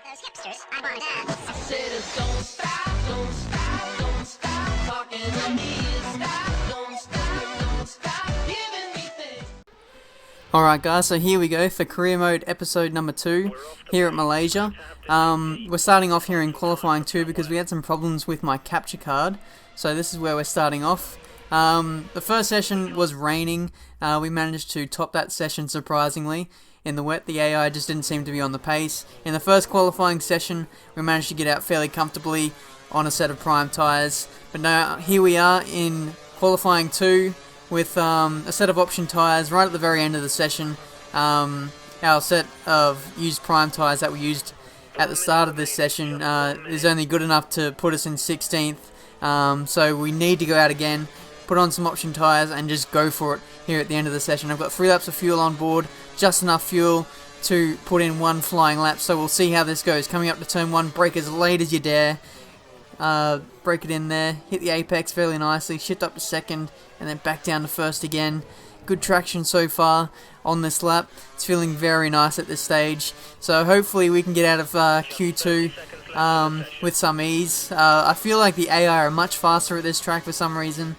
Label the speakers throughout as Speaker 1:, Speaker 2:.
Speaker 1: those hipsters. I want that.
Speaker 2: I said, don't stop, don't stop, don't stop talking to me. Don't stop giving me things.
Speaker 3: Alright guys, so here we go for career mode episode number 2 here at Malaysia. We're starting off here in qualifying 2 because we had some problems with my capture card. So this is where we're starting off. The first session was raining. We managed to top that session surprisingly. In the wet, the AI just didn't seem to be on the pace. In the first qualifying session, we managed to get out fairly comfortably on a set of prime tyres. But now, here we are in qualifying 2 with a set of option tyres right at the very end of the session. Our set of used prime tyres that we used at the start of this session is only good enough to put us in 16th. So we need to go out again, put on some option tyres and just go for it here at the end of the session. I've got 3 laps of fuel on board, just enough fuel to put in 1 flying lap, so we'll see how this goes. Coming up to turn 1, brake as late as you dare, brake it in there, hit the apex fairly nicely, shift up to second and then back down to first again. Good traction so far on this lap. It's feeling very nice at this stage, so hopefully we can get out of Q2 with some ease. I feel like the AI are much faster at this track for some reason.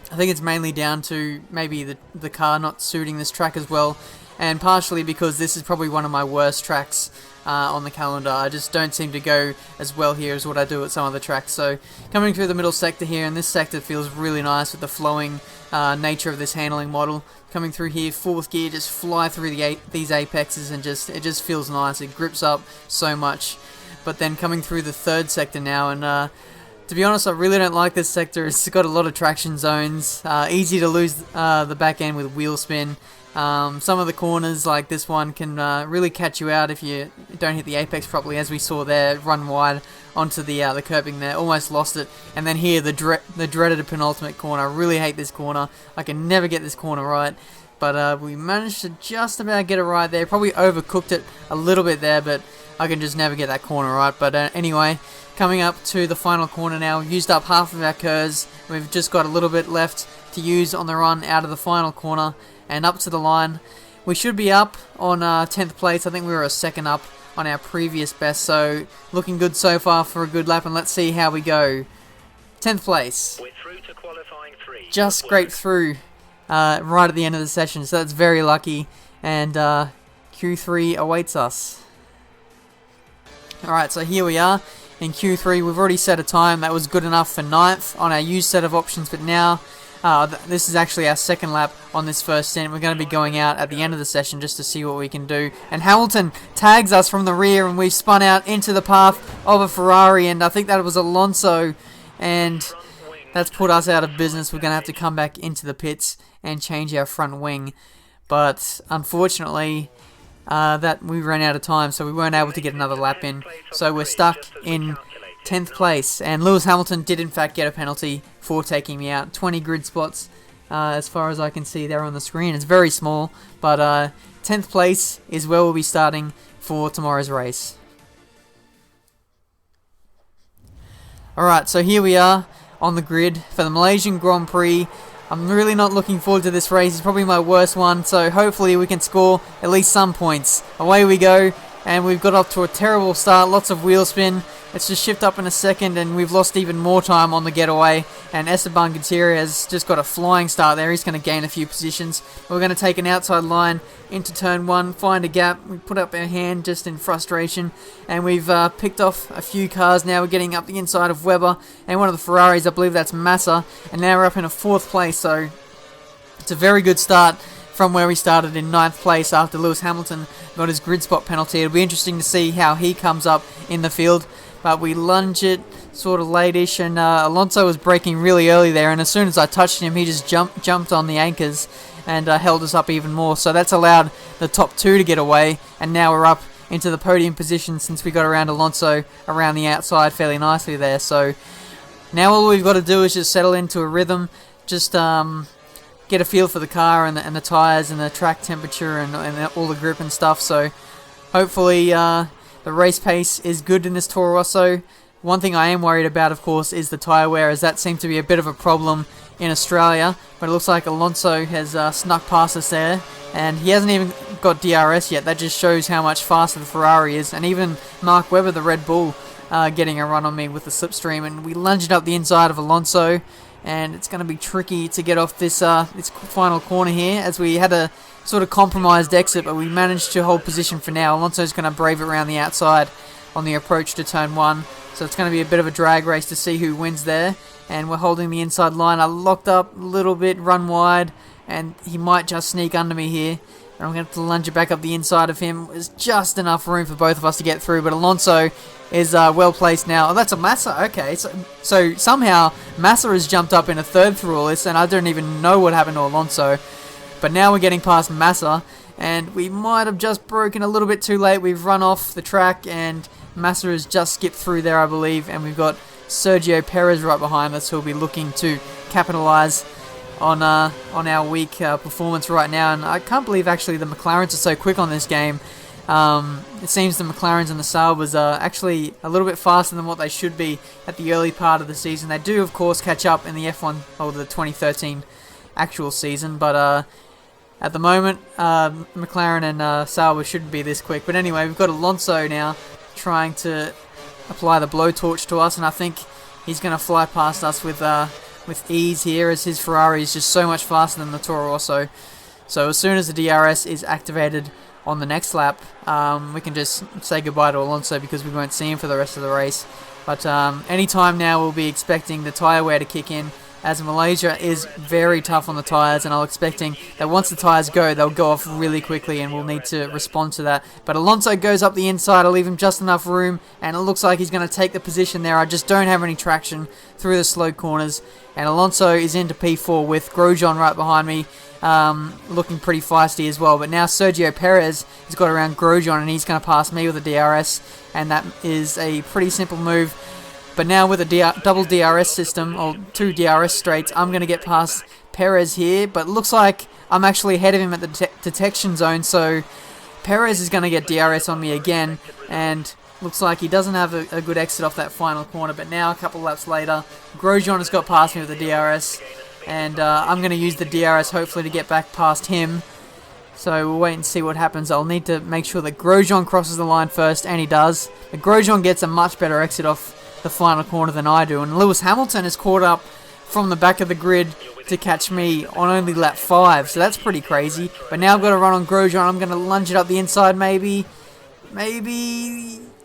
Speaker 3: I think it's mainly down to maybe the car not suiting this track as well, and partially because this is probably one of my worst tracks on the calendar. I just don't seem to go as well here as what I do at some other tracks. So coming through the middle sector here, and this sector feels really nice with the flowing nature of this handling model. Coming through here, 4th gear, just fly through these apexes and it just feels nice. It grips up so much. But then coming through the 3rd sector now, and to be honest, I really don't like this sector. It's got a lot of traction zones, easy to lose the back end with wheel spin. Some of the corners like this one can really catch you out if you don't hit the apex properly, as we saw there, run wide onto the curbing there, almost lost it. And then here, the dreaded penultimate corner. I really hate this corner. I can never get this corner right, but we managed to just about get it right there. Probably overcooked it a little bit there, but I can just never get that corner right. But anyway, coming up to the final corner now, used up half of our curves. We've just got a little bit left to use on the run out of the final corner and up to the line. We should be up on 10th place. I think we were a second up on our previous best, so looking good so far for a good lap, and let's see how we go. 10th place.
Speaker 4: We're through to qualifying 3.
Speaker 3: Just scraped through right at the end of the session, so that's very lucky, and Q3 awaits us. Alright, so here we are in Q3. We've already set a time that was good enough for 9th on our used set of options, but now this is actually our second lap on this first stint. We're going to be going out at the end of the session just to see what we can do. And Hamilton tags us from the rear, and we've spun out into the path of a Ferrari, and I think that was Alonso, and that's put us out of business. We're going to have to come back into the pits and change our front wing. But unfortunately, that we ran out of time, so we weren't able to get another lap in. So we're stuck in 10th place, and Lewis Hamilton did in fact get a penalty for taking me out. 20 grid spots as far as I can see there on the screen. It's very small, but 10th place is where we'll be starting for tomorrow's race. Alright, so here we are on the grid for the Malaysian Grand Prix. I'm really not looking forward to this race. It's probably my worst one, so hopefully we can score at least some points. Away we go, and we've got off to a terrible start, lots of wheel spin. Let's just shift up in a second, and we've lost even more time on the getaway. And Esteban Gutierrez just got a flying start there. He's going to gain a few positions. We're going to take an outside line into turn 1, find a gap. We put up our hand just in frustration, and we've picked off a few cars. Now we're getting up the inside of Weber and one of the Ferraris. I believe that's Massa, and now we're up in a 4th place. So it's a very good start from where we started in 9th place after Lewis Hamilton got his grid spot penalty. It'll be interesting to see how he comes up in the field. But we lunge it sort of late-ish, and Alonso was braking really early there, and as soon as I touched him, he just jumped on the anchors and held us up even more. So that's allowed the top 2 to get away, and now we're up into the podium position since we got around Alonso around the outside fairly nicely there. So now all we've got to do is just settle into a rhythm, just get a feel for the car and the tyres and the track temperature and all the grip and stuff. So hopefully the race pace is good in this Toro Rosso. One thing I am worried about, of course, is the tyre wear, as that seemed to be a bit of a problem in Australia, but it looks like Alonso has snuck past us there, and he hasn't even got DRS yet. That just shows how much faster the Ferrari is, and even Mark Webber, the Red Bull, getting a run on me with the slipstream, and we lunged up the inside of Alonso, and it's going to be tricky to get off this final corner here, as we had a sort of compromised exit, but we managed to hold position for now. Alonso's going to brave it around the outside on the approach to turn 1, so it's going to be a bit of a drag race to see who wins there, and we're holding the inside line. I locked up a little bit, run wide, and he might just sneak under me here. And I'm going to have to lunge it back up the inside of him. There's just enough room for both of us to get through, but Alonso is well placed now. Oh, that's a Massa. Okay, so somehow Massa has jumped up in a third through all this, and I don't even know what happened to Alonso. But now we're getting past Massa, and we might have just broken a little bit too late. We've run off the track, and Massa has just skipped through there, I believe, and we've got Sergio Perez right behind us, who'll be looking to capitalise on our weak performance right now. And I can't believe actually the McLarens are so quick on this game. It seems the McLarens and the Saubers are actually a little bit faster than what they should be at the early part of the season. They do, of course, catch up in the F1 or the 2013 actual season, but at the moment, McLaren and Sauber shouldn't be this quick. But anyway, we've got Alonso now trying to apply the blowtorch to us, and I think he's going to fly past us with ease here, as his Ferrari is just so much faster than the Toro Rosso. So as soon as the DRS is activated on the next lap, we can just say goodbye to Alonso because we won't see him for the rest of the race. But any time now we'll be expecting the tyre wear to kick in, as Malaysia is very tough on the tyres, and I'm expecting that once the tyres go, they'll go off really quickly, and we'll need to respond to that. But Alonso goes up the inside, I'll leave him just enough room, and it looks like he's going to take the position there. I just don't have any traction through the slow corners, and Alonso is into P4 with Grosjean right behind me, looking pretty feisty as well. But now Sergio Perez has got around Grosjean, and he's going to pass me with a DRS, and that is a pretty simple move. But now with a double DRS system, or 2 DRS straights, I'm going to get past Perez here. But it looks like I'm actually ahead of him at the detection zone, so Perez is going to get DRS on me again. And looks like he doesn't have a good exit off that final corner. But now, a couple laps later, Grosjean has got past me with the DRS. And I'm going to use the DRS hopefully to get back past him. So we'll wait and see what happens. I'll need to make sure that Grosjean crosses the line first, and he does. But Grosjean gets a much better exit off the final corner than I do, and Lewis Hamilton is caught up from the back of the grid to catch me on only lap 5, so that's pretty crazy. But now I've got to run on Grosjean. I'm going to lunge it up the inside, maybe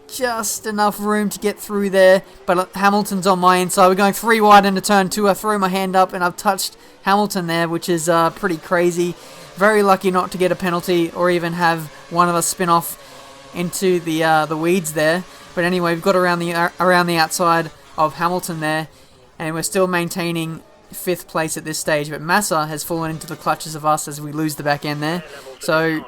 Speaker 3: just enough room to get through there, but Hamilton's on my inside. We're going 3 wide into turn 2. I throw my hand up and I've touched Hamilton there, which is pretty crazy. Very lucky not to get a penalty or even have one of us spin off into the weeds there. But anyway, we've got around the outside of Hamilton there, and we're still maintaining 5th place at this stage. But Massa has fallen into the clutches of us as we lose the back end there. So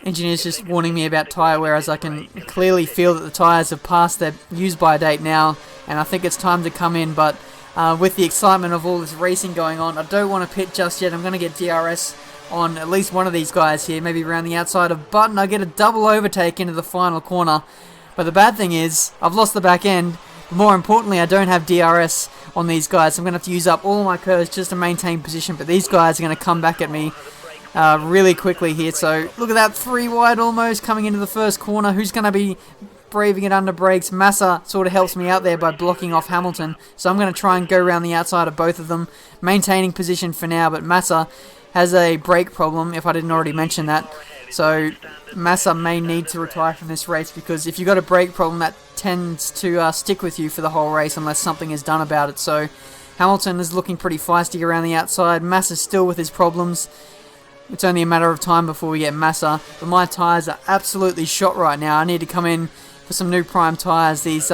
Speaker 3: engineer's just warning me about tyre wear, as I can clearly feel that the tyres have passed their use-by date now, and I think it's time to come in. But with the excitement of all this racing going on, I don't want to pit just yet. I'm going to get DRS on at least one of these guys here, maybe around the outside of Button. I get a double overtake into the final corner. But the bad thing is, I've lost the back end. But more importantly, I don't have DRS on these guys. So I'm going to have to use up all my curves just to maintain position. But these guys are going to come back at me really quickly here. So look at that, 3 wide almost coming into the first corner. Who's going to be braving it under brakes? Massa sort of helps me out there by blocking off Hamilton. So I'm going to try and go around the outside of both of them, maintaining position for now. But Massa has a brake problem, if I didn't already mention that. So Massa may need to retire from this race, because if you've got a brake problem, that tends to stick with you for the whole race unless something is done about it. So Hamilton is looking pretty feisty around the outside. Massa's still with his problems. It's only a matter of time before we get Massa. But my tyres are absolutely shot right now. I need to come in for some new prime tyres. This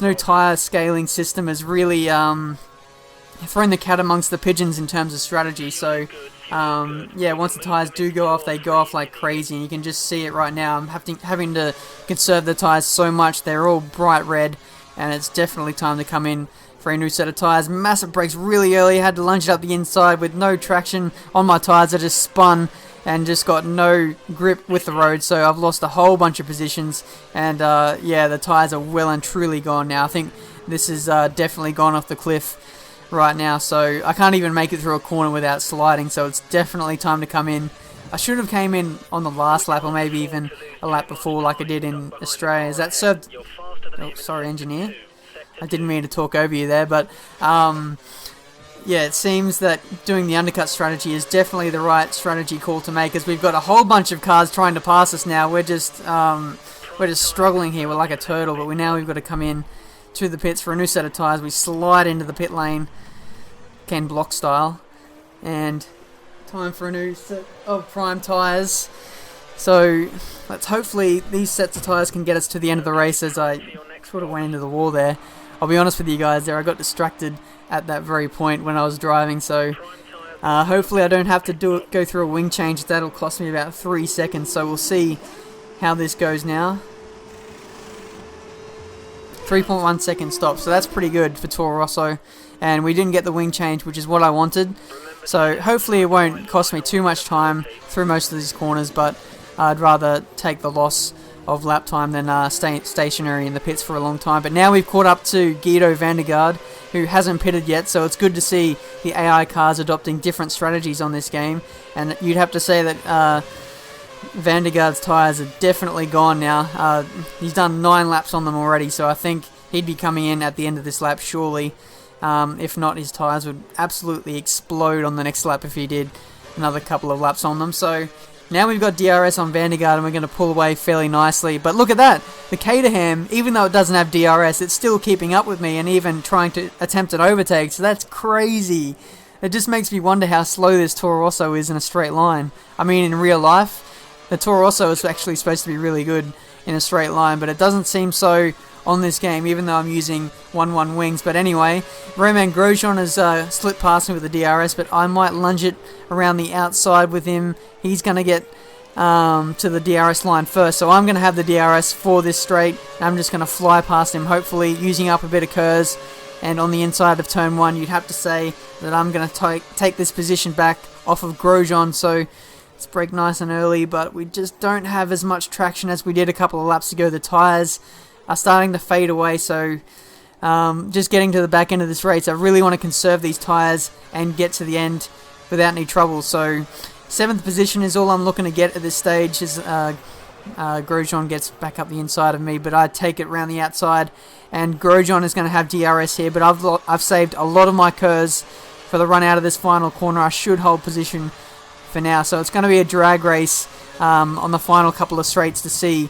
Speaker 3: new tyre scaling system has really thrown the cat amongst the pigeons in terms of strategy. So yeah, once the tyres do go off, they go off like crazy, and you can just see it right now. I'm having to conserve the tyres so much. They're all bright red, and it's definitely time to come in for a new set of tyres. Massive brakes really early. I had to lunge it up the inside with no traction on my tyres. I just spun and just got no grip with the road, so I've lost a whole bunch of positions, and yeah, the tyres are well and truly gone now. I think this has definitely gone off the cliff. right now, so I can't even make it through a corner without sliding, so it's definitely time to come in. I should have came in on the last lap, or maybe even a lap before like I did in Australia. Is that served? Oh, sorry, engineer. I didn't mean to talk over you there, but yeah, it seems that doing the undercut strategy is definitely the right strategy call to make, as we've got a whole bunch of cars trying to pass us now. We're just struggling here. We're like a turtle, but we've got to come in to the pits for a new set of tyres. We slide into the pit lane, Ken Block style, and time for a new set of prime tyres. So let's hopefully these sets of tyres can get us to the end of the race, as I sort of went into the wall there. I'll be honest with you guys there, I got distracted at that very point when I was driving, so hopefully I don't have to go through a wing change. That'll cost me about 3 seconds, so we'll see how this goes now. 3.1 second stop, so that's pretty good for Toro Rosso, and we didn't get the wing change, which is what I wanted, so hopefully it won't cost me too much time through most of these corners, but I'd rather take the loss of lap time than stay stationary in the pits for a long time. But now we've caught up to Guido van der Garde, who hasn't pitted yet, so it's good to see the AI cars adopting different strategies on this game, and you'd have to say that van der Garde's tyres are definitely gone now. He's done 9 laps on them already, so I think he'd be coming in at the end of this lap surely. If not, his tyres would absolutely explode on the next lap if he did another couple of laps on them. So now we've got DRS on van der Garde, and we're going to pull away fairly nicely. But look at that, the Caterham, even though it doesn't have DRS, it's still keeping up with me and even trying to attempt an overtake, so that's crazy. It just makes me wonder how slow this Toro Rosso is in a straight line. I mean, in real life, the Toro Rosso is actually supposed to be really good in a straight line, but it doesn't seem so on this game, even though I'm using 1-1 wings. But anyway, Romain Grosjean has slipped past me with the DRS, but I might lunge it around the outside with him. He's going to get to the DRS line first, so I'm going to have the DRS for this straight. I'm just going to fly past him, hopefully using up a bit of KERS. And on the inside of turn 1, you'd have to say that I'm going to take this position back off of Grosjean, so let's brake nice and early, but we just don't have as much traction as we did a couple of laps ago. The tyres are starting to fade away, so just getting to the back end of this race, I really want to conserve these tyres and get to the end without any trouble. So 7th position is all I'm looking to get at this stage, as Grosjean gets back up the inside of me, but I take it around the outside, and Grosjean is going to have DRS here, but I've saved a lot of my KERS for the run out of this final corner. I should hold position for now, so it's going to be a drag race on the final couple of straights to see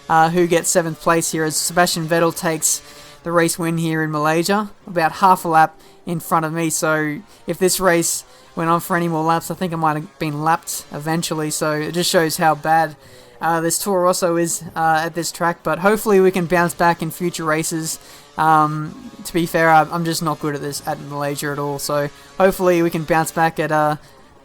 Speaker 3: who gets 7th place here, as Sebastian Vettel takes the race win here in Malaysia, about half a lap in front of me. So if this race went on for any more laps, I think I might have been lapped eventually, so it just shows how bad this Toro Rosso is at this track, but hopefully we can bounce back in future races. To be fair, I'm just not good at this at Malaysia at all, so hopefully we can bounce back at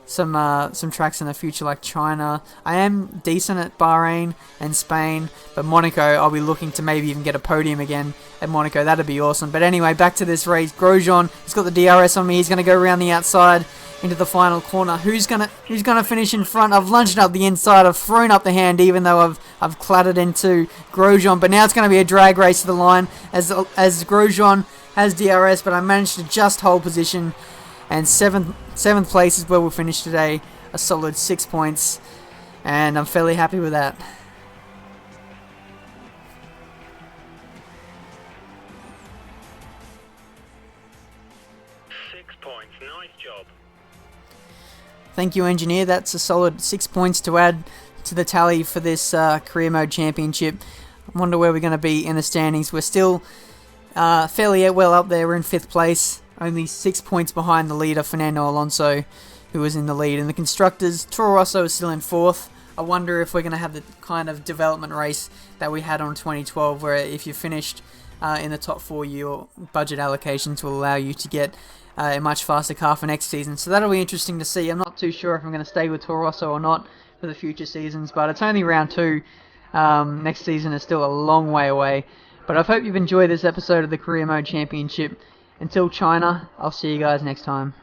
Speaker 3: some tracks in the future like China. I am decent at Bahrain and Spain, but Monaco, I'll be looking to maybe even get a podium again at Monaco. That'd be awesome. But anyway, back to this race. Grosjean, he's got the DRS on me. He's going to go around the outside into the final corner. Who's gonna finish in front? I've lunged up the inside. I've thrown up the hand, even though I've clattered into Grosjean. But now it's going to be a drag race to the line as Grosjean has DRS, but I managed to just hold position. And 7th place is where we'll finish today. A solid 6 points, and I'm fairly happy with that. Thank you, engineer. That's a solid 6 points to add to the tally for this career mode championship. I wonder where we're going to be in the standings. We're still fairly well up there. We're in 5th place, only 6 points behind the leader, Fernando Alonso, who was in the lead. And the constructors, Toro Rosso is still in 4th. I wonder if we're going to have the kind of development race that we had on 2012, where if you finished in the top 4, your budget allocations will allow you to get a much faster car for next season. So that'll be interesting to see. I'm not too sure if I'm going to stay with Toro Rosso or not for the future seasons, but it's only round 2. Next season is still a long way away. But I hope you've enjoyed this episode of the Career Mode Championship. Until China, I'll see you guys next time.